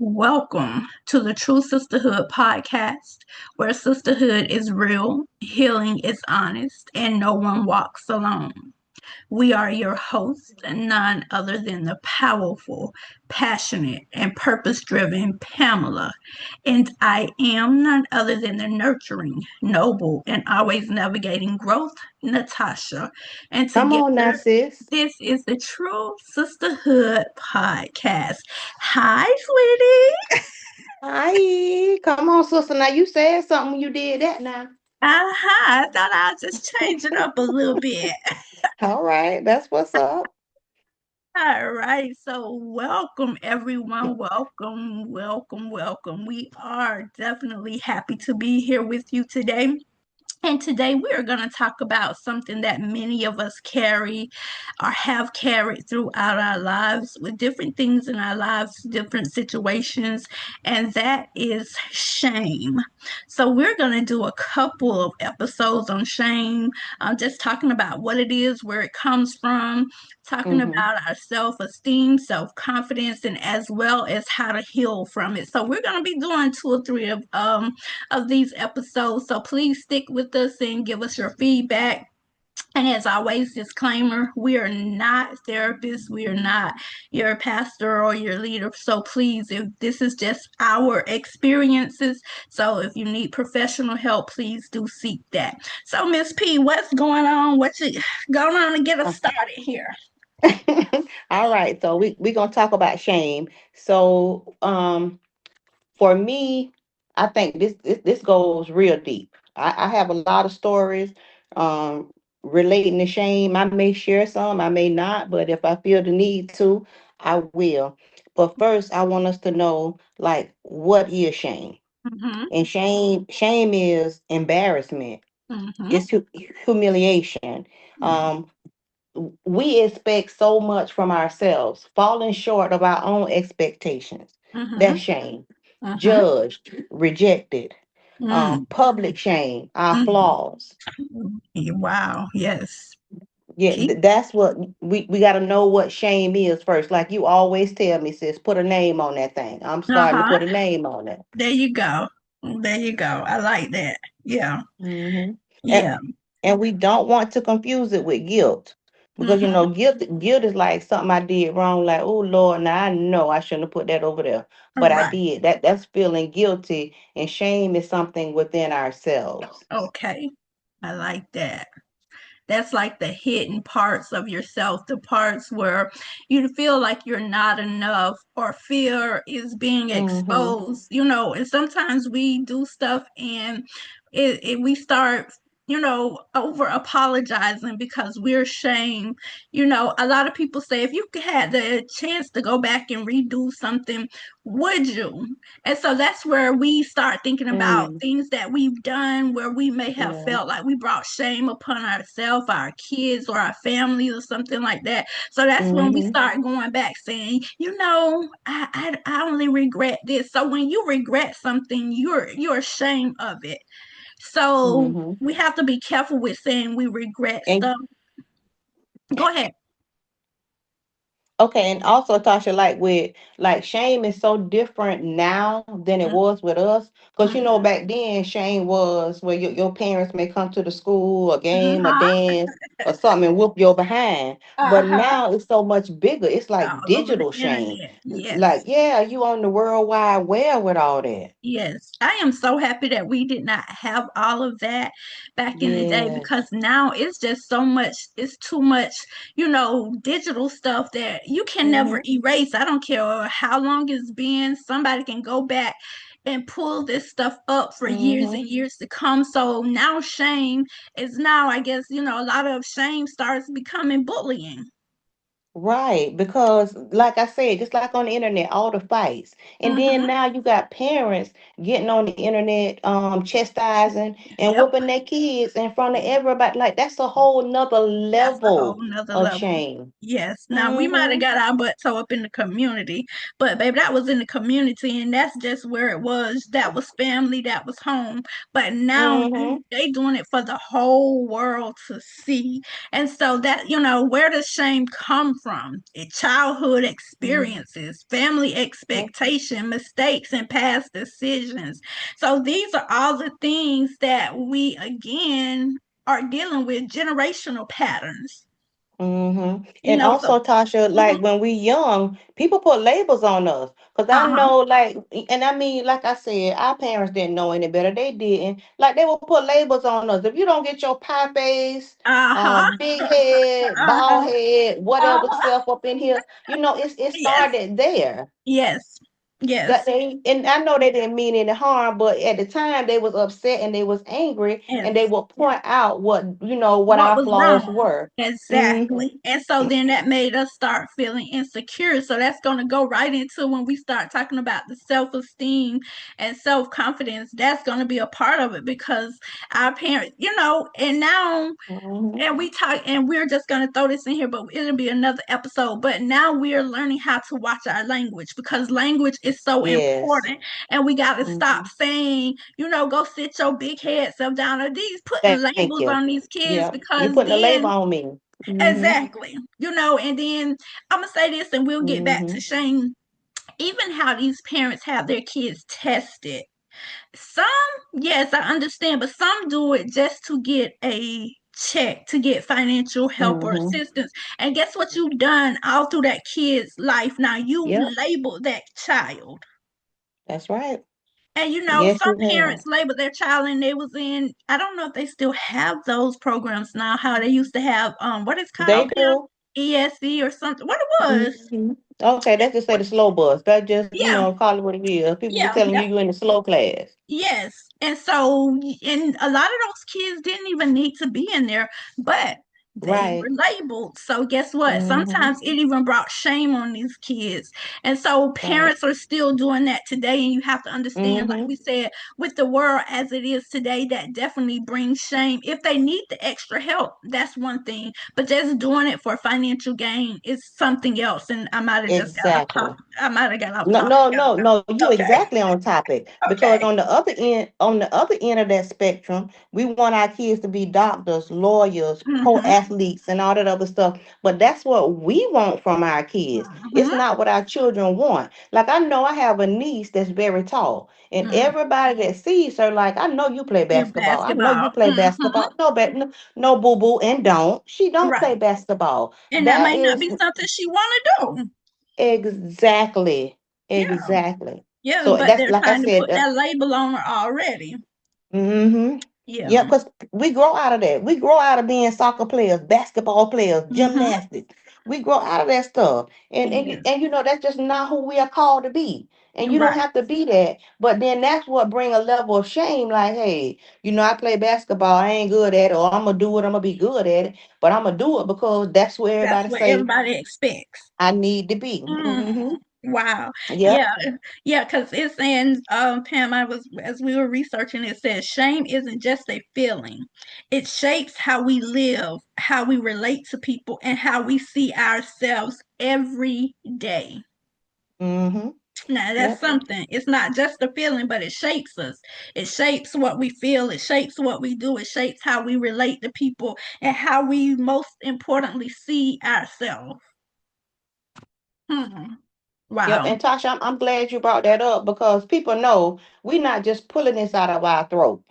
Welcome to the True Sisterhood podcast, where sisterhood is real, healing is honest, and no one walks alone. We are your hosts, none other than the powerful, passionate, and purpose driven Pamela. And I am none other than the nurturing, noble, and always navigating growth, Natasha. And Come on now, together, sis. this is the True Sisterhood podcast. Hi, sweetie. Hi. Come on, sister. Now you said something when you did that now. I thought I'd just change it up a little bit. All right. That's what's up. All right, so welcome everyone. Welcome, welcome, welcome. We are definitely happy to be here with you today. And today we are going to talk about something that many of us carry or have carried throughout our lives with different things in our lives, different situations, and that is shame. So we're going to do a couple of episodes on shame, just talking about what it is, where it comes from, talking Mm-hmm. about our self-esteem, self-confidence, and as well as how to heal from it. So we're going to be doing two or three of these episodes. So please stick with us and give us your feedback. And as always, disclaimer, we are not therapists. We are not your pastor or your leader. So please, if this is just our experiences, so if you need professional help, please do seek that. So Miss P, what's going on? What's going on to get us started here? All right. So we gonna talk about shame. So for me, I think this goes real deep. I have a lot of stories um relating to shame. I may share some, I may not, but if I feel the need to, I will. But first I want us to know like what is shame. Mm-hmm. And shame is embarrassment. Mm-hmm. It's humiliation. Um, we expect so much from ourselves, falling short of our own expectations. Mm-hmm. That's shame. Mm-hmm. Judged, rejected, Mm-hmm. public shame, our flaws. Wow. Yes. Yeah, Keep. that's what we got to know what shame is first. Like you always tell me, sis, put a name on that thing. I'm starting to Uh-huh. put a name on it. There you go. There you go. I like that. Yeah. Hmm. Yeah. And we don't want to confuse it with guilt. Because Mm-hmm. guilt is like something I did wrong, like, oh Lord, now I know I shouldn't have put that over there. But I Right. did. That's feeling guilty, and shame is something within ourselves. Okay. I like that. That's like the hidden parts of yourself, the parts where you feel like you're not enough or fear is being Mm-hmm. exposed, and sometimes we do stuff and we start, over apologizing because we're ashamed. A lot of people say if you had the chance to go back and redo something, would you? And so that's where we start thinking about Mm, things that we've done where we may have yeah. felt like we brought shame upon ourselves, our kids, or our family, or something like that. So that's when we Mm-hmm. start going back saying, I only regret this. So when you regret something, you're ashamed of it. So Mm-hmm. we have to be careful with saying we regret And stuff. Go ahead. okay, and also Tasha, like with like shame is so different now than it was with us. Because back then shame was where your parents may come to the school, a game, a Uh-huh. dance, or something and whoop your behind. But Uh-huh. now it's so much bigger. It's like All over the digital shame. internet. Like, Yes. yeah, you on the World Wide Web with all that. Yes, I am so happy that we did not have all of that back in the day because Yes. now it's just so much, it's too much, digital stuff that you can never Mm-hmm. erase. I don't care how long it's been, somebody can go back and pull this stuff up for years Mm-hmm. and years to come. So now shame is now, I guess, a lot of shame starts becoming bullying. Right, because like I said, just like on the internet, all the fights. And then Mm-hmm. now you got parents getting on the internet, chastising and Yep. whooping their kids in front of everybody. Like that's a whole nother That's a whole level nother of level. shame. Yes. Now we might have Mm-hmm. got our butt toe up in the community, but baby, that was in the community, and that's just where it was. That was family. That was home. But now Mm-hmm. they doing it for the whole world to see, and so that where does shame come from. Childhood Mhm. experiences, family Yep. expectation, mistakes, and past decisions. So these are all the things that we, again, are dealing with generational patterns. And So, also, Tasha, mhm, like when we young, people put labels on us. Cause I uh-huh, know, like, and I mean, like I said, our parents didn't know any better. They didn't. Like they will put labels on us. If you don't get your pie face, uh-huh, big head, bald uh-huh, head, whatever uh-huh. stuff up in here, it Yes, started there. yes, That yes, they and I know they didn't mean any harm, but at the time they was upset and they was angry and they yes. would point out what What our was flaws wrong? were. Mm-hmm. Exactly. And so then that made us start feeling insecure. So that's going to go right into when we start talking about the self esteem and self confidence. That's going to be a part of it because our parents, and now Mm-hmm. and we talk and we're just going to throw this in here, but it'll be another episode. But now we're learning how to watch our language because language is so Yes. important, and we got to stop Hmm. saying, go sit your big head self down, or these putting Thank labels you. on these kids, Yeah, you because putting a label then, on me. Hmm. exactly, and then I'm gonna say this and we'll get back to Hmm. Shane. Even how these parents have their kids tested, some, yes, I understand, but some do it just to get a check, to get financial help or Hmm. assistance. And guess what you've done all through that kid's life? Now you've Yep, labeled that child. that's right. And Yes, some you have. parents labeled their child and they was in, I don't know if they still have those programs now, how they used to have what is They called here? do. ESE or something. What it was. Hmm. Okay, let's just say the slow bus. That just, Yeah, call it what it is. People be yeah. telling you in the slow class. Yes. And so, and a lot of those kids didn't even need to be in there, but they were Right. labeled. So, guess what? Hmm. Sometimes it even brought shame on these kids. And so, Right. parents are still doing that today. And you have to understand, like Hmm. we said, with the world as it is today, that definitely brings shame. If they need the extra help, that's one thing. But just doing it for financial gain is something else. And I might have just got off Exactly. topic. I might have got off No, topic. no, no, no. You Okay. exactly on topic because Okay. on the other end of that spectrum, we want our kids to be doctors, lawyers, pro Mm-hmm. athletes, and all that other stuff. But that's what we want from our kids. It's Mm-hmm. not what our children want. Like I know I have a niece that's very tall, and Mm-hmm. everybody that sees her, like, I know you play Your basketball. I know basketball. you play Mm-hmm. basketball. No, no, no, boo boo, and don't. She don't play Right. basketball. And that That may not is be something she want to do. exactly. Yeah. Exactly. Yeah, So but that's they're like I trying to said. put that label on her already. Mm-hmm. Yeah, Yeah. because we grow out of that. We grow out of being soccer players, basketball players, Mm-hmm. gymnastics. We grow out of that stuff, Yes. and that's just not who we are called to be. And you don't Right. have to be that. But then that's what bring a level of shame. Like, hey, I play basketball. I ain't good at it, or I'm gonna do it. I'm gonna be good at it, but I'm gonna do it because that's what That's everybody what say everybody expects. I need to be. Mm. Mm-hmm. Wow. Yep. Yeah. Yeah, because it's saying, Pam, as we were researching, it says shame isn't just a feeling. It shapes how we live, how we relate to people, and how we see ourselves every day. Mm-hmm. Now, that's Yep. something. It's not just a feeling, but it shapes us. It shapes what we feel. It shapes what we do. It shapes how we relate to people and how we most importantly see ourselves. Hmm. Yep, Wow. and Tasha, I'm glad you brought that up because people know we're not just pulling this out of our throat.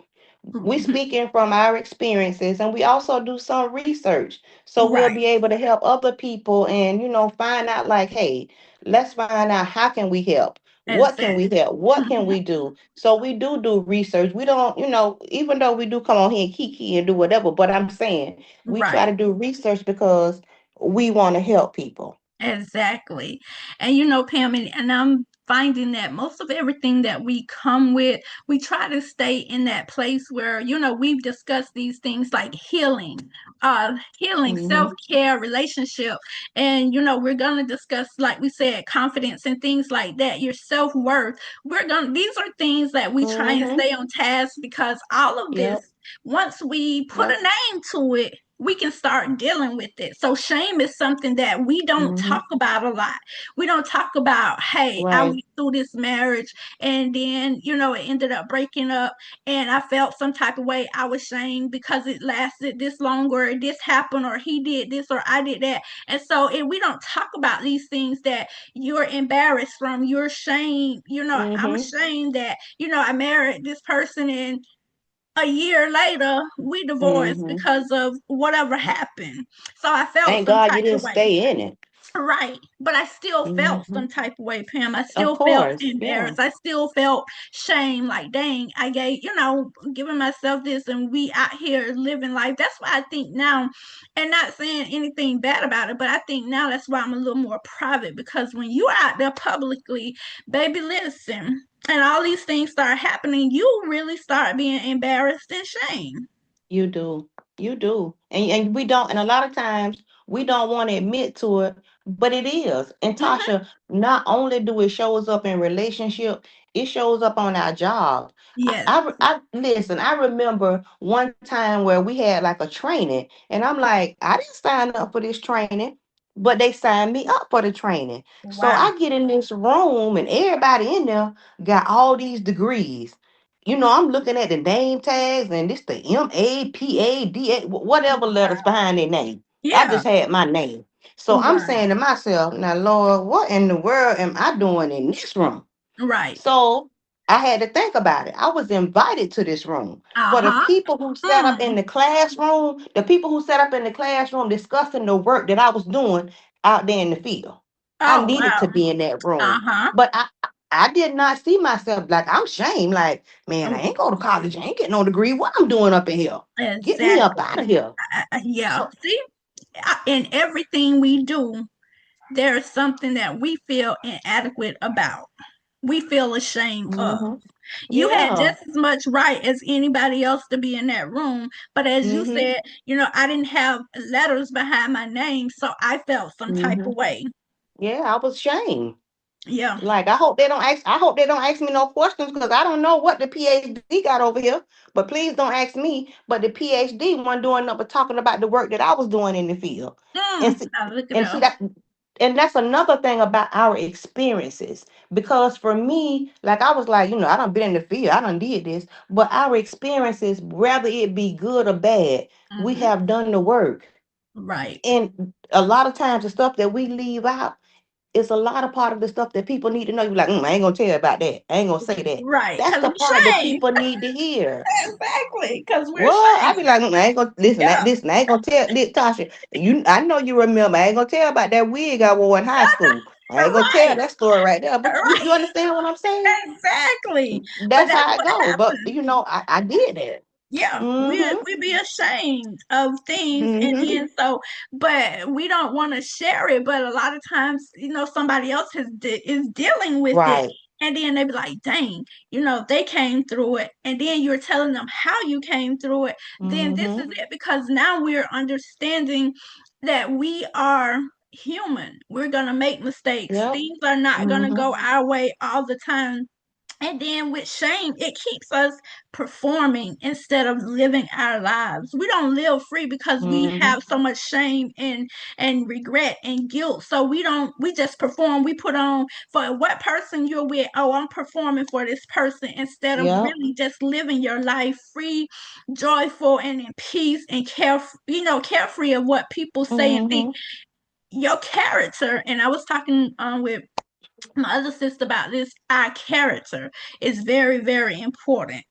We Mhm. speaking from our experiences, and we also do some research, so we'll Right. be able to help other people and find out like, hey, let's find out how can we help, what can we Exactly. help, what can Mhm. we do. So we do research. We don't, even though we do come on here and kiki and do whatever, but I'm saying we try Right. to do research because we want to help people. Exactly. And Pam, and I'm finding that most of everything that we come with, we try to stay in that place where, we've discussed these things like healing, Mm-hmm. self-care, relationship. And, we're going to discuss, like we said, confidence and things like that, your self-worth. These are things that we try and Mm-hmm. stay on task because all of this, Yep. once we put a Yep. name to it, we can start dealing with it. So shame is something that we don't talk Mhm. about a lot. We don't talk about, hey, I Right. went through this marriage and then, it ended up breaking up and I felt some type of way. I was shamed because it lasted this long, or this happened, or he did this, or I did that. And so if we don't talk about these things that you're embarrassed from, you're ashamed, I'm Mhm. ashamed that, I married this person and a year later we divorced Mhm. because of whatever happened. So I felt Thank some God you type didn't of way. stay in it. Right. But I still felt Mhm. some type of way, Pam. I Of still felt course. Yeah. embarrassed. I still felt shame. Like, dang, I gave, giving myself this and we out here living life. That's why I think now, and not saying anything bad about it, but I think now that's why I'm a little more private, because when you're out there publicly, baby, listen, and all these things start happening, you really start being embarrassed and shame. You do. You do. And we don't, and a lot of times we don't want to admit to it, but it is. And Hmm. Tasha, not only do it shows up in relationship, it shows up on our job. Yes. I listen, I remember one time where we had like a training, and I'm like, I didn't sign up for this training, but they signed me up for the training. So Wow. I get in this room and everybody in there got all these degrees. I'm looking at the name tags and this the MAPADA, whatever letters behind their name. I Yeah. just had my name. So I'm Right. saying to myself, now Lord, what in the world am I doing in this room? Right. So I had to think about it. I was invited to this room. For the Uh-huh. people who sat up in Mm. the classroom, the people who sat up in the classroom discussing the work that I was doing out there in the field. I Oh, needed to wow. be in that room. Uh-huh. But I did not see myself like I'm shamed. Like, man, I Oh, ain't go to college. I ain't getting no degree. What I'm doing up in here? Get me up out exactly. of here. Yeah. So, See, in everything we do, there's something that we feel inadequate about. We feel ashamed of. hmm, You had yeah. just as much right as anybody else to be in that room. But as you Hmm, said, I didn't have letters behind my name, so I felt some type hmm. of way. Yeah, I was shamed. Yeah. Like I hope they don't ask me no questions because I don't know what the PhD got over here. But please don't ask me. But the PhD one doing up talking about the work that I was doing in the field. And see, Now look at and see that. that and that's another thing about our experiences. Because for me, like I was like, I done been in the field, I done did this, but our experiences, whether it be good or bad, we Hmm. have done the work. Right. And a lot of times the stuff that we leave out, it's a lot of part of the stuff that people need to know. You're like, I ain't gonna tell you about that. I ain't gonna say that. Right. That's Because the we part that shame. people need to hear. Exactly. Because we're What? I be shame. like, I ain't gonna listen. Yeah. Listen, I ain't gonna tell this, Tasha. I know you remember. I ain't gonna tell about that wig I wore in high school. I ain't gonna tell Right. that story right there. But Right. you understand what I'm saying? Exactly. But That's that's how it what go. But happens. I did that. Yeah, we Mm-hmm. we be ashamed of things, and Mm-hmm. then but we don't want to share it. But a lot of times, somebody else is dealing with it, Right. and then they be like, "Dang, they came through it," and then you're telling them how you came through it. Then this is Mm-hmm. it, because now we're understanding that we are human. We're gonna make mistakes. Yep. Things are not gonna Mm-hmm. go our way all the time, and then with shame, it keeps us performing instead of living our lives. We don't live free because we Mm-hmm. have so much shame and regret and guilt. So we just perform. We put on for what person you're with. Oh, I'm performing for this person, instead of Yep. really just living your life free, joyful, and in peace, and carefree of what people say and think. Mm-hmm. Your character, and I was talking with my other sister about this, our character is very, very important.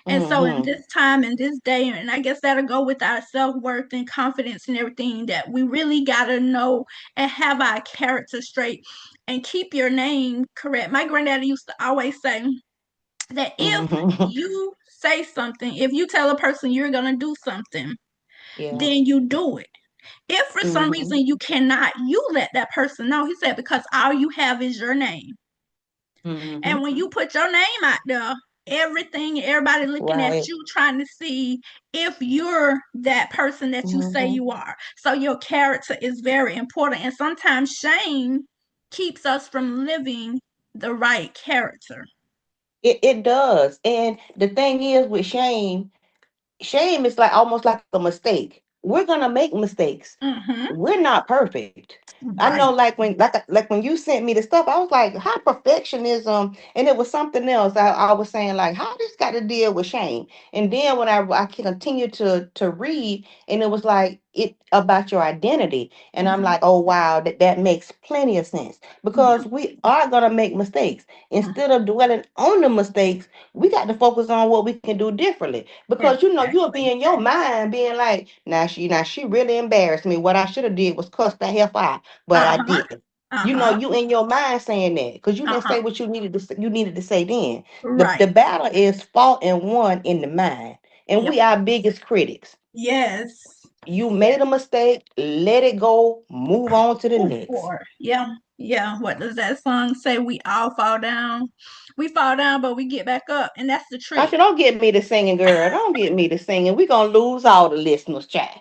And so in Mm-hmm. this time, in this day, and I guess that'll go with our self-worth and confidence and everything, that we really gotta know and have our character straight and keep your name correct. My granddaddy used to always say that if Mm-hmm. you say something, if you tell a person you're gonna do something, Yeah. then you do it. If for some Mm-hmm. reason you cannot, you let that person know. He said, because all you have is your name. Mm-hmm. And when you put your name out there, everybody looking at Right. you, trying to see if you're that person that you say Mm-hmm. you are. So your character is very important. And sometimes shame keeps us from living the right character. It does. And the thing is with shame, shame is like almost like a mistake. we're gonna make mistakes. Mm-hmm. We're not perfect. I know, Right. like when you sent me the stuff, I was like, how perfectionism, and it was something else. I was saying like, how this got to deal with shame. And then when I continued to read, and it was like it about your identity, and I'm Mm-hmm. like, oh wow, that makes plenty of sense Yeah. because we are gonna make mistakes. Instead of dwelling on the mistakes, we got to focus on what we can do differently. Because you know you'll be Exactly. in your mind being like, now she really embarrassed me. What I should have did was cuss the hell out, but I Uh-huh. didn't. You know, Uh-huh. you in your mind saying that because you didn't Uh-huh. say what you needed to say then. The Right. battle is fought and won in the mind, and Yep. we are biggest critics. Yes. You Yes. made a mistake, let it go, move on to the Move next. forward. Yeah. Yeah. What does that song say? We all fall down. We fall down, but we get back up. And that's the I trick. said, don't get me to singing, girl. Don't get me to singing. We gonna lose all the listeners, child.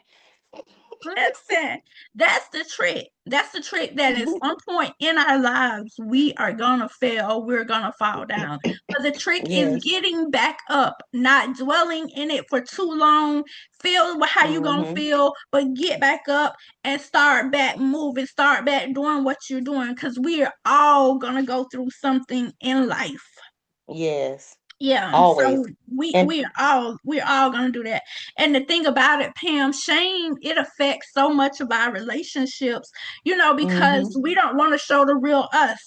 Listen, that's the trick. That's the trick that at some point in our lives, we are going to fail. We're going to fall down. But the trick is Yes. getting back up, not dwelling in it for too long. Feel how you going to Mm-hmm. feel, but get back up and start back moving, start back doing what you're doing because we are all going to go through something in life. Yes. Yeah, Always. so we And we're all gonna do that. And the thing about it, Pam, shame it affects so much of our relationships, because mm-hmm. we don't want to show the real us.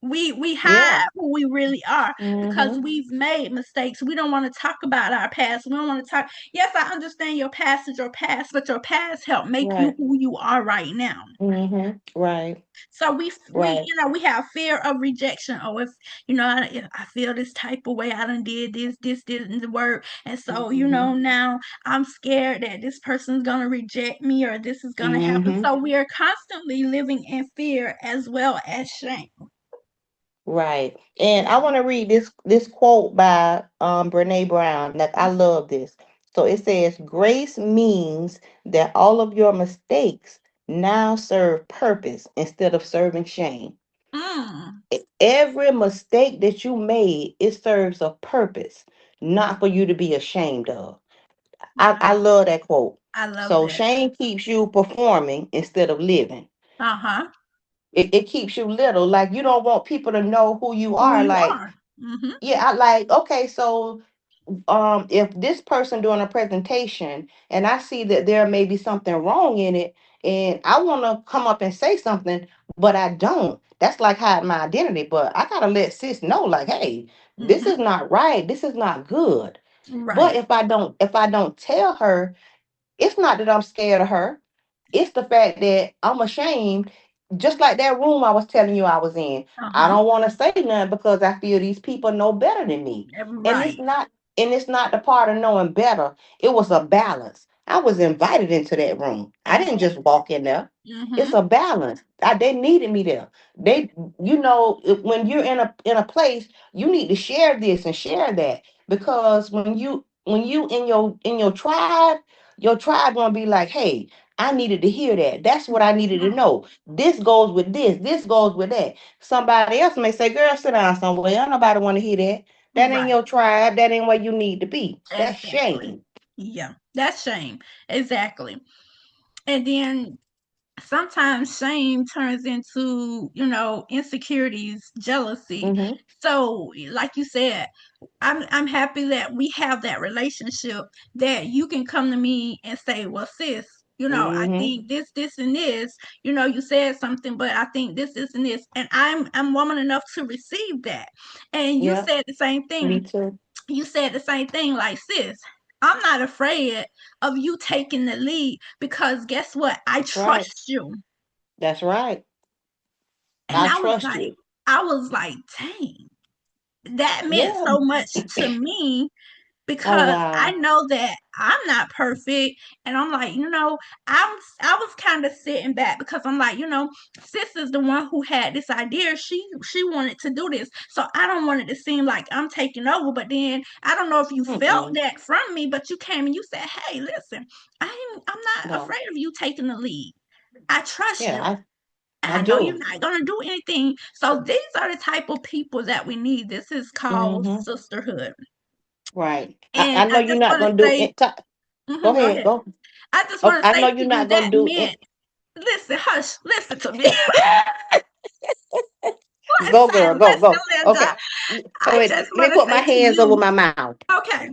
We Yeah. hide who we really are because Mm-hmm. we've made mistakes. We don't want to talk about our past. We don't want to talk. Yes, I understand your past is your past, but your past helped make you Right. who you are right now. Mm-hmm. Right. So we Right. we have fear of rejection. Oh, if I feel this type of way, I done did this didn't work, and so Mm-hmm. now I'm scared that this person's gonna reject me or this is gonna happen. Mm-hmm. So we are constantly living in fear as well as shame. Right. And I Yeah. want to read this quote by Brene Brown. Like I love this. So it says, grace means that all of your mistakes now serve purpose instead of serving shame. Mm, Every mistake that you made, it serves a purpose, not for you to be ashamed of. I right. love that quote. I love So that. shame keeps you performing instead of living. Uh-huh. It keeps you little. Like you don't want people to know who you Who are. you Like, are. Mm-hmm. yeah, I like, okay, so if this person doing a presentation and I see that there may be something wrong in it and I want to come up and say something, but I don't. That's like hiding my identity. But I gotta let sis know, like, hey, this Mm-hmm. is not right. This is not good. But Right. if I don't tell her, it's not that I'm scared of her. It's the fact that I'm ashamed. Just like that room I was telling you I was in. I Uh-huh. don't want to say nothing because I feel these people know better than me. And it's Right. not and it's not the part of knowing better. It was a balance. I was invited into that room. I didn't just Exactly. walk in there. Mm-hmm. It's a balance. They needed me there. They, when you're in a place, you need to share this and share that because when you in your tribe gonna be like, hey, I needed to hear that. That's what I needed to know. This goes with this. This goes with that. Somebody else may say, girl, sit down somewhere. Don't nobody want to hear that. That ain't Right. your tribe. That ain't where you need to be. That's Exactly. shame. Yeah, that's shame. Exactly. And then sometimes shame turns into, insecurities, jealousy. Mm-hmm. So, like you said, I'm happy that we have that relationship that you can come to me and say, "Well, sis, I Mm-hmm. think this and this. You said something, but I think this and this." And I'm woman enough to receive that. And you Yeah. said the same Me thing. too. You said the same thing, like, sis, I'm not afraid of you taking the lead because guess what? I That's right. trust you. That's right. And I I was trust like, you. dang, that meant Yeah. so much to me Oh because I wow. know that I'm not perfect. And I'm like, I was kind of sitting back because I'm like, sis is the one who had this idea. She wanted to do this. So I don't want it to seem like I'm taking over. But then I don't know if you felt Mm-mm. that from me, but you came and you said, hey, listen, I'm not No. afraid of you taking the lead. I trust Yeah, you. I I know you're do. not gonna do anything. So these are the type of people that we need. This is called Mm-hmm. sisterhood. Right. I And know I you're just not want to gonna do say, it. Go go ahead. ahead. Go. I just Oh, want to I say know to you're you not gonna that do meant, it. listen, hush, listen to me. One Go, girl, second, go, listen, go. Linda. Okay. I Wait, just let me want to put my say to hands over you, my mouth. okay,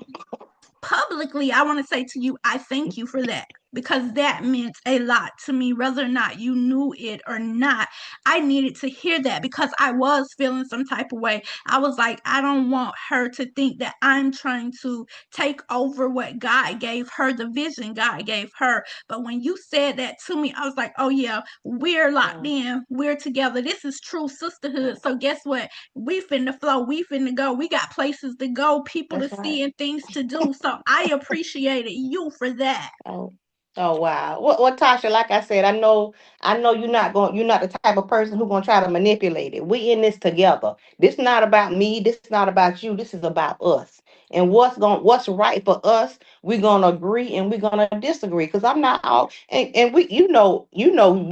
publicly, I want to say to you, I thank you for that because that meant a lot to me, whether or not you knew it or not. I needed to hear that because I was feeling some type of way. I was like, I don't want her to think that I'm trying to take over what God gave her, the vision God gave her. But when you said that to me, I was like, oh, yeah, we're locked Mm, in, we're together. This is true sisterhood. right. So, guess what? We finna flow, we finna go, we got places to go, people to That's right. see, and things to do. So I appreciated you for that. Oh, oh wow. Well, Tasha, like I said, I know you're not the type of person who's gonna try to manipulate it. We in this together. This not about me. This not about you. This is about us. And what's right for us, we're gonna agree and we're gonna disagree. Because I'm not all and we we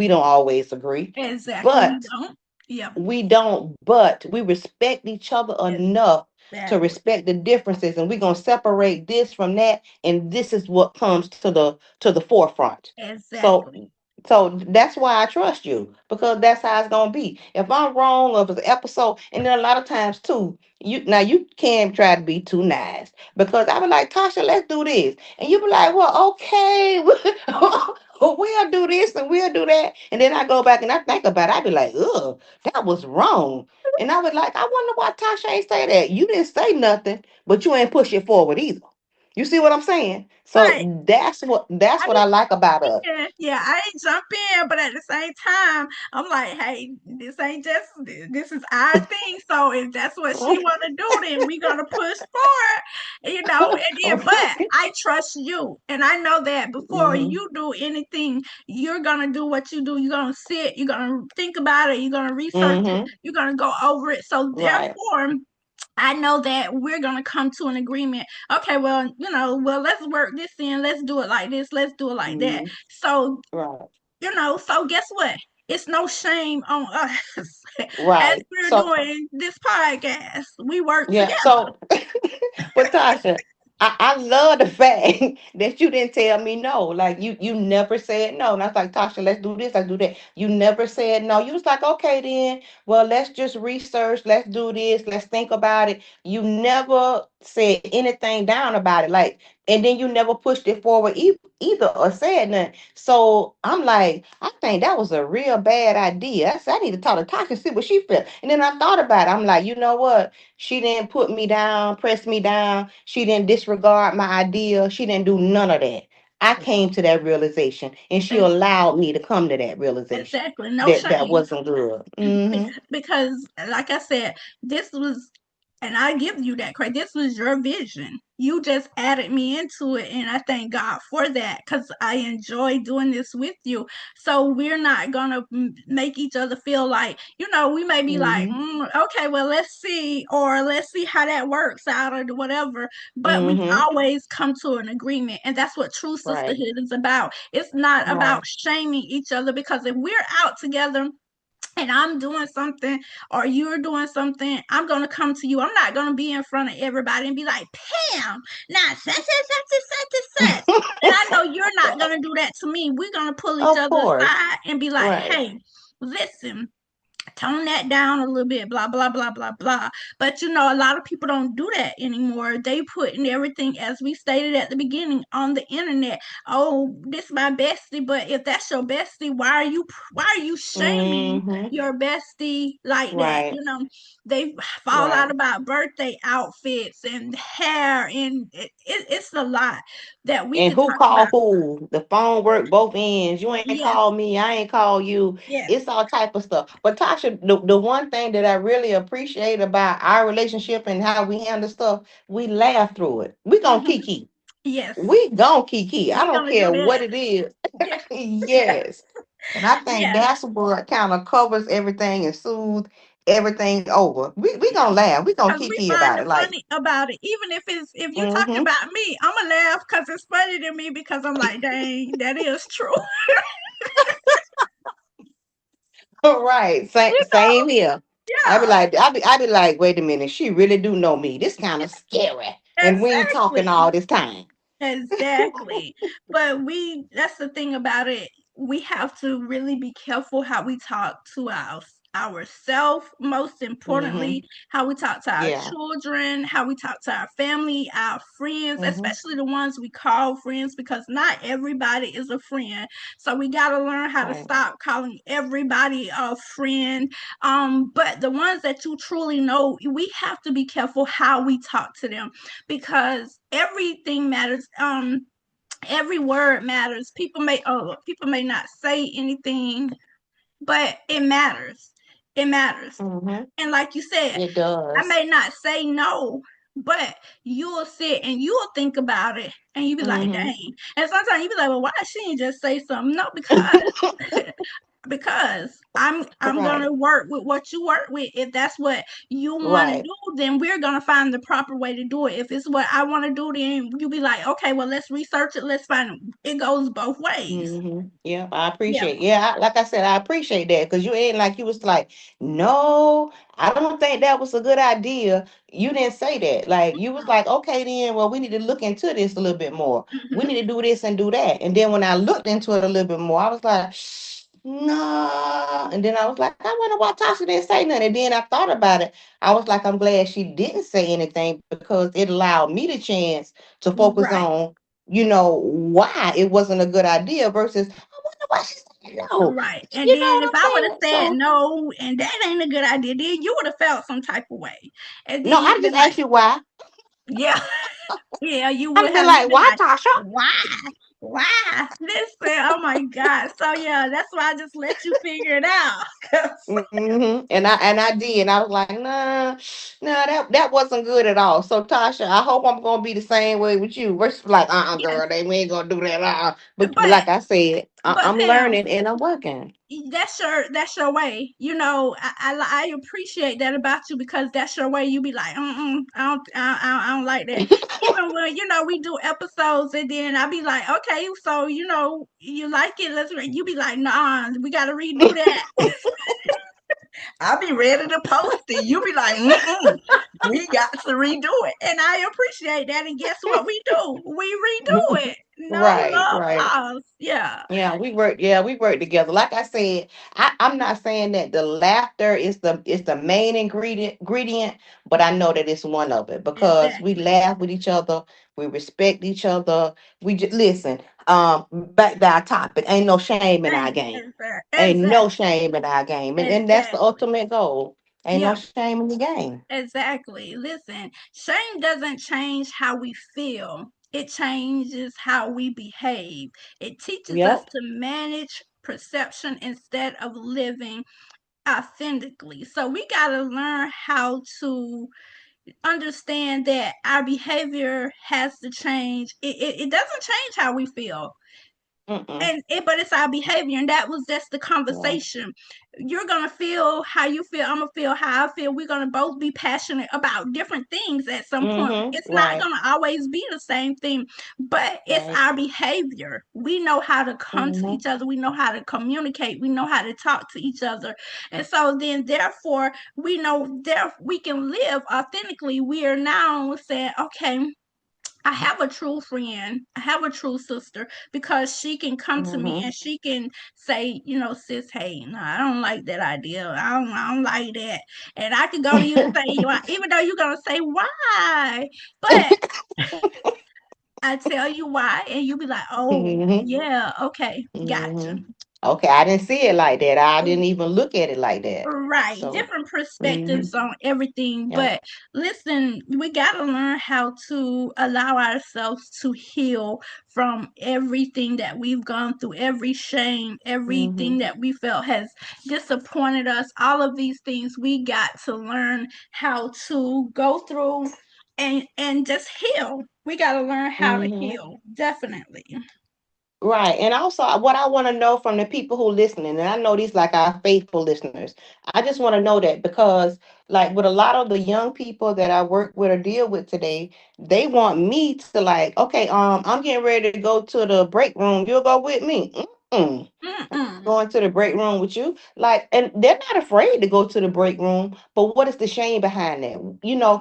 don't always agree, Exactly, we but don't. Yeah. we don't, but we respect each other enough to Exactly. respect the differences, and we're going to separate this from that, and this is what comes to the forefront. So Exactly. so that's why I trust you, because that's how it's gonna be. If I'm wrong of the episode, and then a lot of times too, you can try to be too nice, because I be like, Tasha, let's do this, and you be like, well, okay, we'll do this and we'll do that, and then I go back and I think about it, I be like, ugh, that was wrong, and I was like, I wonder why Tasha ain't say that. You didn't say nothing, but you ain't push it forward either. You see what I'm saying? So Right. that's I what I didn't like about us. jump in. Yeah, I didn't jump in, but at the same time, I'm like, hey, this ain't just this is our thing. So if that's what she wanna do, then we gonna push forward, and then but I trust you. And I know that before Hmm. you do anything, you're gonna do what you do. You're gonna sit, you're gonna think about it, you're gonna research it, Hmm. you're gonna go over it. So Right. therefore I know that we're gonna come to an agreement. Okay, well, well, let's work this in. Let's do it like this. Let's do it like that. Hmm. So, Right. so guess what? It's no shame on us as Right. we're So doing this podcast. We work yeah. together. So, but Tasha, I love the fact that you didn't tell me no. Like you never said no. And I was like, Tasha, let's do this, let's do that. You never said no. You was like, okay, then. Well, let's just research. Let's do this. Let's think about it. You never said anything down about it. Like, and then you never pushed it forward either or said nothing. So I'm like, I think that was a real bad idea. I said, I need to talk to Tasha and see what she felt. And then I thought about it. I'm like, you know what? She didn't put me down, press me down. She didn't disregard my idea. She didn't do none of that. I came to that realization, and she Ex- allowed me to come to that realization Exactly. No that that shame. wasn't good. Hmm. Because like I said, this was, and I give you that credit, this was your vision. You just added me into it, and I thank God for that because I enjoy doing this with you. So we're not gonna make each other feel like, we may be like, Hmm. okay, well, let's see, or let's see how that works out, or whatever. But we Hmm. always come to an agreement, and that's what true Right. sisterhood is about. It's not about Right. shaming each other, because if we're out together and I'm doing something or you're doing something, I'm gonna come to you. I'm not gonna be in front of everybody and be like, Pam, now such. And I know you're not gonna do that to me. We're gonna pull each Of other course. aside and be like, Right. hey, listen, tone that down a little bit, blah, blah, blah, blah, blah. But a lot of people don't do that anymore. They put in everything, as we stated at the beginning, on the internet. Oh, this my bestie, but if that's your bestie, why are you shaming Hmm. your bestie like that? Right. They fall out Right. about birthday outfits and hair, and it's a lot that we And could who talk called about. who? The phone worked both ends. You ain't Yes, called me. I ain't called you. yes, It's all type of stuff. But Tasha, the one thing that I really appreciate about our relationship and how we handle stuff, we laugh through it. We gonna hmm, kiki. yes. We gonna kiki. I We're don't gonna do care what that. it is. Yes, Yes. And I think yes. that's what kind of covers everything and soothes everything over. We Yeah. gonna laugh. We gonna Cause we kiki find about the it. Like, funny about it. Even if you talking mm-hmm. about me, I'ma laugh because it's funny to me because I'm like, dang, that is true. Right. Same here. Yeah, I be like, wait a minute, she really do know me. This kind of scary. And we ain't talking exactly. all this time. Exactly. But that's the thing about it. We have to really be careful how we talk to ourselves, most importantly, Mm-hmm. how we talk to our Yeah. children, how we talk to our family, our friends, Mm-hmm. especially the ones we call friends, because not everybody is a friend. So we got to learn how to Right. stop calling everybody a friend. But the ones that you truly know, we have to be careful how we talk to them because everything matters. Every word matters. People may not say anything, but it matters. It matters. Mm-hmm. And like you said, It I does. may not say no, but you'll sit and you'll think about it and you be like, Mm-hmm. dang. And sometimes you be like, well, why she didn't just say something? No, because I'm gonna Right. work with what you work with. If that's what you want to Right. do, then we're gonna find the proper way to do it. If it's what I want to do, then you be like, okay, well, let's research it. Let's find it. It goes both ways. Yeah, I Yeah. appreciate. Yeah, like I said, I appreciate that because you ain't like you was like, no, I don't think that was a good idea. You didn't say that. Like you was like, okay, then, well, we need to look into this a little bit more. We Mm-hmm. need to do this and do that. And then when I looked into it a little bit more, I was like, no. And then I was like, I wonder why Tasha didn't say nothing. And then I thought about it. I was like, I'm glad she didn't say anything because it allowed me the chance to focus Right. on why it wasn't a good idea versus I wonder why she said no. Right. And You know then what if I'm I would have saying? said So no and that ain't a good idea, then you would have felt some type of way. And then no, you'd I have been just like, asked you why. yeah, yeah, you I'd would be have like, been why, like, Tasha? why? Why? Listen, oh my God. So yeah, that's why I just let you figure it out. 'Cause- And I did. I was like, nah, that wasn't good at all. So Tasha, I hope I'm gonna be the same way with you. Versus like, yes, girl, we ain't gonna do that. But but like I said, but I'm Pam, learning and I'm working. that's your way. You know, I appreciate that about you because that's your way. You be like, I don't like that. Even when we do episodes and then I be like, okay, so you like it, you be like, nah, we got to redo that. I'll be ready to post it. You be like, we got to redo it. And I appreciate that. And guess what we do? We redo it. No Right, love right. lost. Yeah. Yeah, we work. Yeah, we work together. Like I said, I'm not saying that the laughter is the main ingredient, but I know that it's one of it because we Exactly. laugh with each other, we respect each other. We just listen. Back to our topic. Ain't no shame in our game. Ain't no Exactly. shame in our game, and that's the Exactly. ultimate goal. Ain't no Yeah, shame in the game. exactly. Listen, shame doesn't change how we feel. It changes how we behave. It teaches us Yep. to manage perception instead of living authentically. So we got to learn how to understand that our behavior has to change. It doesn't change how we feel, Mm-mm. but it's our behavior, and that was just the Yeah. conversation. You're gonna feel how you feel, I'm gonna feel how I feel. We're gonna both be passionate about different things at some point. Mm-hmm. It's not Right. gonna always be the same thing, but it's Right. our behavior. We know how to come to Mm-hmm. each other, we know how to communicate, we know how to talk to each other. And so then therefore we know there we can live authentically. We are now saying, okay, I have a true friend. I have a true sister because she can come to me Mm-hmm. and she can say, sis, hey, no, I don't like that idea. I don't like that. And I can go to you and say, even though you're gonna say why, but I tell you why, and you be like, oh Mm-hmm. yeah, okay, gotcha. Mm-hmm. Okay, I didn't see it like that. I didn't even look at it like that. Right, So, different mm-hmm. perspectives on everything. Yeah. But listen, we got to learn how to allow ourselves to heal from everything that we've gone through, every shame, everything Mm-hmm. that we felt has disappointed us. All of these things we got to learn how to go through and just heal. We got to learn how to Mm-hmm. heal, definitely. Right. And also what I want to know from the people who listening, and I know these like our faithful listeners. I just want to know that because like with a lot of the young people that I work with or deal with today, they want me to like, okay, I'm getting ready to go to the break room. You'll go with me. Mm-mm. Mm-mm. Going to the break room with you. Like, and they're not afraid to go to the break room, but what is the shame behind that?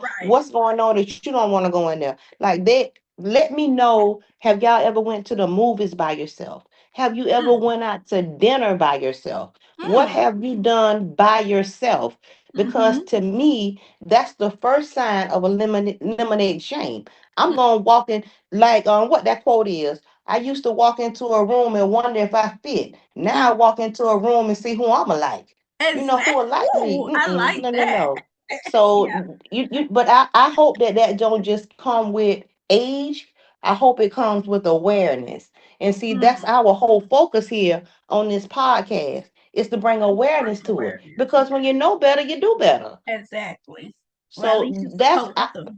Right. What's going on that you don't want to go in there? Like that. Let me know, have y'all ever went to the movies by yourself? Have you ever Mm, went out to dinner by yourself? What mm, have you done by yourself? Because mm-hmm, to me, that's the first sign of eliminate shame. I'm going to walk in, like what that quote is. I used to walk into a room and wonder if I fit. Now I mm. walk into a room and see who I'm like. You know, who Exactly. will like me. Ooh, I like No, no, that. no. So Yeah. but I hope that that don't just come with age. I hope it comes with awareness. And see, that's Mm, our whole focus here on this podcast, is to bring awareness to it. Because when you know better, you do better. exactly. Well, at So least you're that's supposed to.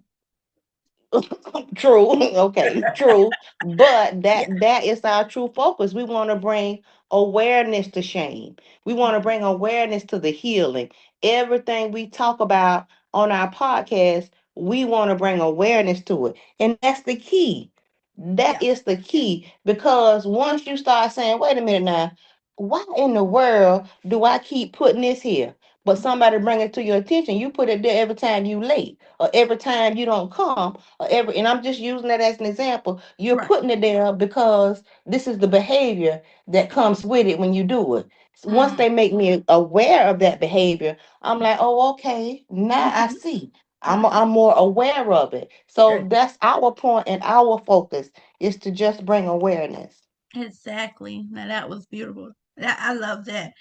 true. Okay, true. But Yeah. that is our true focus. We want to bring awareness to shame. We want to bring awareness to the healing. Everything we talk about on our podcast, we want to bring awareness to it. And that's the key. That Yeah. is the key. Because once you start saying, wait a minute now, why in the world do I keep putting this here? But somebody bring it to your attention, you put it there every time you late or every time you don't come or every, and I'm just using that as an example. You're Right. putting it there because this is the behavior that comes with it when you do it. So once Mm, they make me aware of that behavior, I'm like, oh, okay, now I mm-hmm, see. mm-hmm. I'm more aware of it. So that's our point and our focus, is to just bring awareness. Exactly. Now that was beautiful. I love that.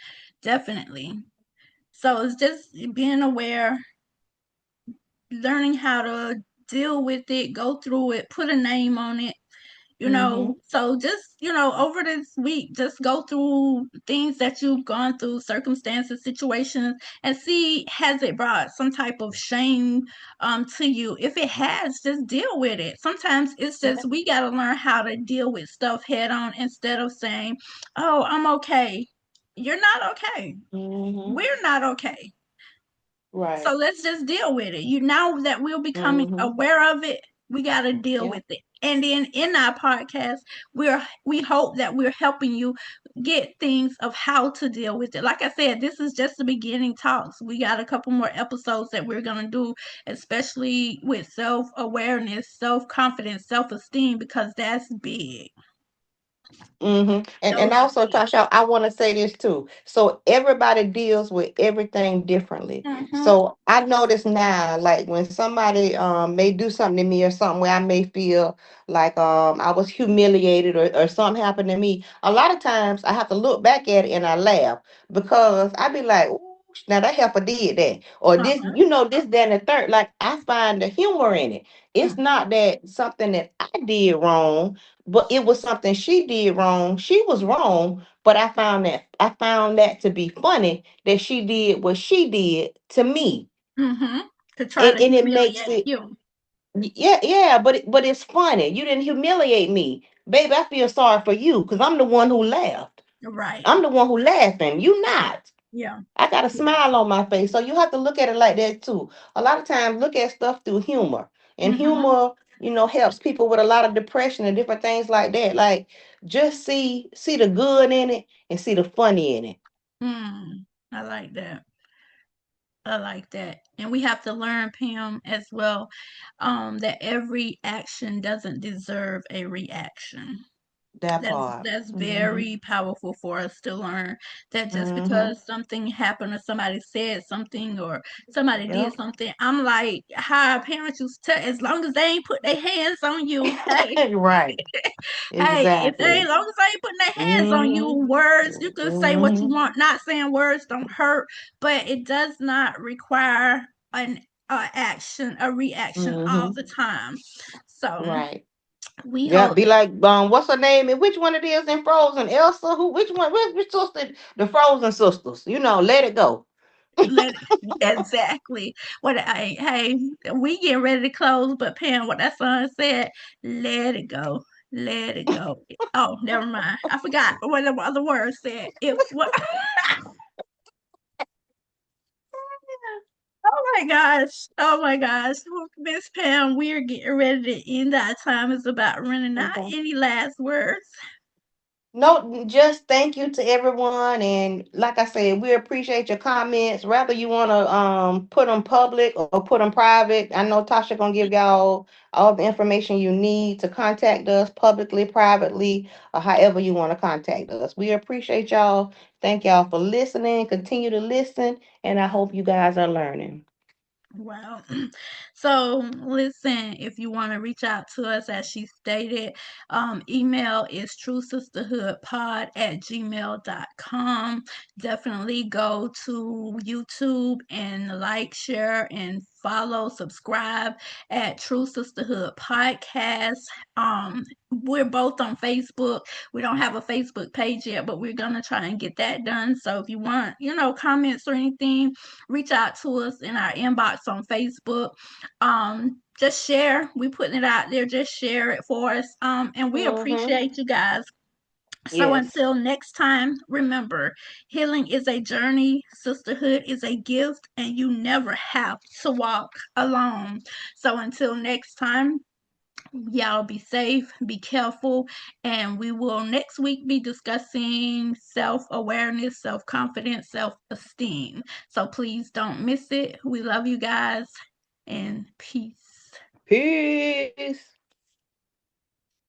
Definitely. So it's just being aware, learning how to deal with it, go through it, put a name on it, Mm-hmm. so just over this week, just go through things that you've gone through, circumstances, situations, and see, has it brought some type of shame to you? If it has, just deal with it. Sometimes it's just we got to learn how to deal with stuff head on, instead of saying, oh, I'm okay. You're not okay. Mm-hmm. We're not okay. So Right. let's just deal with it. Now that we're becoming Mm-hmm. aware of it, we got to deal Yeah. with it. And then in our podcast, we hope that we're helping you get things of how to deal with it. Like I said, this is just the beginning talks. We got a couple more episodes that we're going to do, especially with self-awareness, self-confidence, self-esteem, because that's big. And Those are also, big. Tasha, I want to say this too. So everybody deals with everything differently. Mhm. So I notice now, like when somebody may do something to me or something where I may feel like I was humiliated, or something happened to me. A lot of times I have to look back at it and I laugh, because I be like, "Ooh, now that heifer did that," or this, Uh-huh. this, that, and the third. Like, I find the humor in it. It's Mhm. not that something that I did wrong, but it was something she did wrong. She was wrong, but I found that to be funny, that she did what she did to me. Mhm. To try And to it makes humiliate it, you. yeah, yeah, but it's funny. You didn't humiliate me. Baby, I feel sorry for you, because I'm the one who laughed. Right. I'm the one who laughing. You not. Yeah. I got a Yeah. smile on my face. So you have to look at it like that too. A lot of times, look at stuff through humor. And Mhm. humor, helps people with a lot of depression and different things like that. Like, just see the good in it and see the funny in it. I like that. I like that. And we have to learn, Pam, as well, that every action doesn't deserve a reaction. That That's part. that's Mm-hmm. very powerful for us to learn, that just Mm-hmm. because something happened or somebody said something or somebody did Yep. something, I'm like how our parents used to tell, as long as they ain't put their hands on you, hey, Right. hey, if they, as Exactly. long as they ain't putting their hands on you, Mm-hmm. words, you can say what you Mm-hmm. want. Not saying words don't hurt, but it does not require an action, a reaction all Mm-hmm. the time. So Right. we Yeah, hope be like, what's her name? And which one it is in Frozen? Elsa? Who? Which one? Which sister? The Frozen sisters. Let it go. let exactly what I hey, we getting ready to close, but Pam, what that song said, let it go. Let it go. Oh, never mind. I forgot what the other words said. It what oh my gosh. Oh my gosh. Miss Pam, we are getting ready to end. Our time is about running out. Okay. Any last words? No, just thank you to everyone, and like I said, we appreciate your comments. Whether you want to put them public or put them private, I know Tasha gonna give y'all all the information you need to contact us publicly, privately, or however you want to contact us. We appreciate y'all. Thank y'all for listening. Continue to listen, and I hope you guys are learning. Wow. So, listen, if you want to reach out to us, as she stated, email is truesisterhoodpod@gmail.com. Definitely go to YouTube and like, share, and follow, subscribe at True Sisterhood Podcast. We're both on Facebook. We don't have a Facebook page yet, but we're gonna try and get that done. So if you want, comments or anything, reach out to us in our inbox on Facebook. Just share. We putting it out there. Just share it for us. And we Mm-hmm. appreciate you guys. So Yes. until next time, remember, healing is a journey, sisterhood is a gift, and you never have to walk alone. So until next time, y'all be safe, be careful, and we will next week be discussing self awareness, self confidence, self esteem. So please don't miss it. We love you guys, and peace. Peace.